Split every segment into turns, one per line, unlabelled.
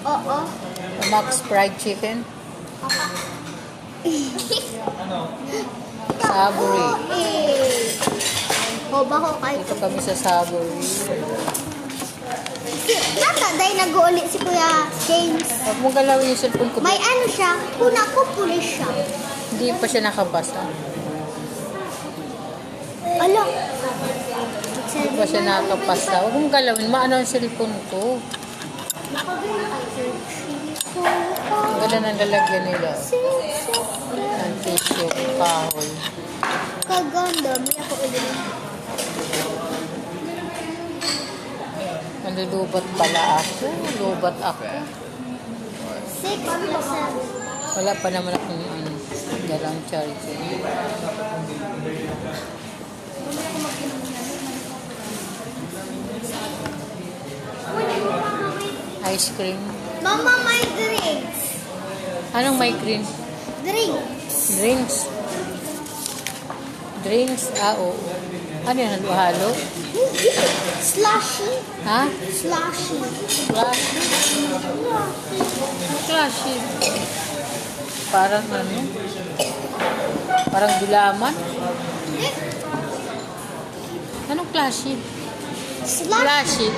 Oo.
Max Fried Chicken. Savory.
O, bako kayo.
Dito kami sa Savory.
Nata, dahil nag-uuli si Kuya James.
Huwag mong galawin yung cellphone ko.
May ano siya, kuna ko pulis siya.
Hindi pa siya nakabasa.
Alo.
Hindi pa siya nakapasa. Huwag mong galawin. Maano ang cellphone ko. Ang ganda ng lalagyan nila. Ang tissue, kahoy.
Kaganda. May ako ulit.
Malulubat pala ako. Lubat ako.
6 plus 7.
Wala pa naman akong dalang charger. Ice cream.
Mama, my drinks.
Anong may green?
Drinks.
Drinks. Drinks? Ah, oo. Ano yan? Halo-halo?
Slushy.
Ha?
Slushy.
Flashy. Flashy. Parang ano? Parang gulaman? Anong flashy?
Slushy.
Flashy.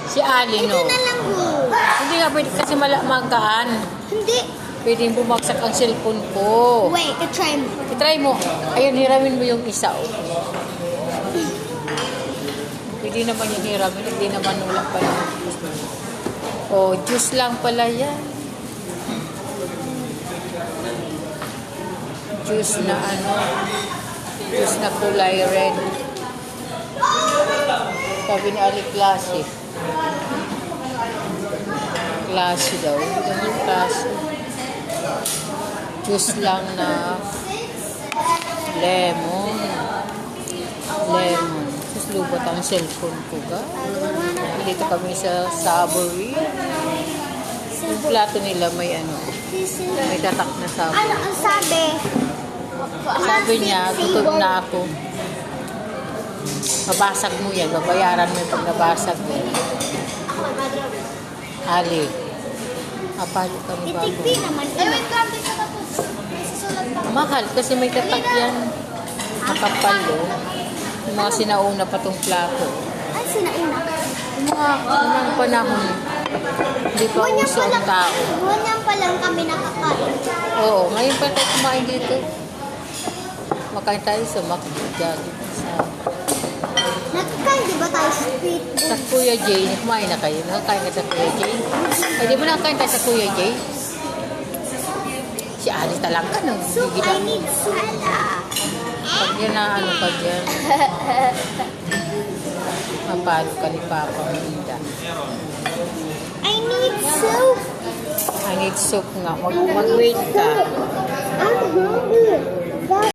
Si Ali,
Ito
no?
na lang ho.
Hindi nga pwede kasi magaan.
Hindi.
Pwede bumagsak ang cellphone ko.
Wait, try mo.
I-try mo. Ayun, hiramin mo yung isa. Oh. Pwede naman yung hiramin. Hindi naman wala pala. Oh, juice lang pala yan. Juice na ano. Juice na kulay red. Sabi ni Ali, classic. Classy daw. Ganun classy. Juice lang na lemon. Lemon. Tapos lubot ang cellphone ko, ga. Dito kami sa Savory. Yung plato nila may ano, may tatak na
Ano
Savory.
ang sabi?
Sabi niya, gutom na ako. Mabasag mo yan. Babayaran mo yung pag nabasag mo. Ali. Apalo kami bago.
Titigpi naman. Wait lang. Dito na po. Susulat pa.
Mahal kasi may tatak yan. Makapal, oh. Yung mga sinauna pa tong plato.
Ay, sinauna.
Yung mga unang panahon, hindi pa uso ang tao.
Ganyan pa lang kami nakakain.
Oo, ngayon pa tayo kumain dito. Makain tayo sa McDonald's.
Nagkakain, di ba tayo street
Sa
food?
Kuya Jay, kumain na kayo. Nakakain ka sa Kuya Jay. Ay, di ba nakakain tayo sa Kuya Jay? Si Ali talaga, no?
Soup, I need soup.
Pag yan na, ano, pag yan. Mapalo ka ni Papa Minda.
I need soup.
I need soup nga. Mag-wait ka.
I'm hungry.